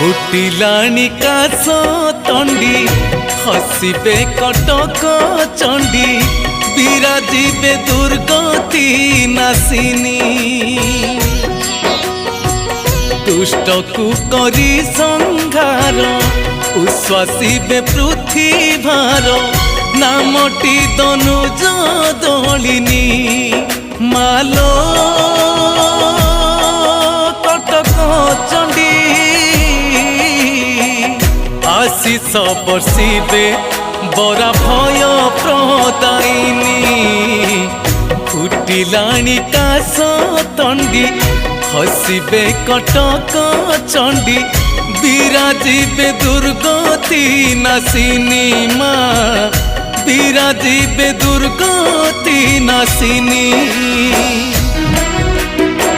फुटिलाणी काश तंडी हसिबे कटक चंडी विराजिबे दुर्गति नासिनी दुष्ट को करी संहार उश्वासिबे पृथ्वीभार नामटी दनुज दलिनी मालो कटक चंडी आशीष बर्षिबे बरा भय प्रदायिनी फुटिलाणी काश तंडी हसिबे कटक चंडी विराजिबे दुर्गति नासिनी माँ विराजिबे दुर्गति नासिनी।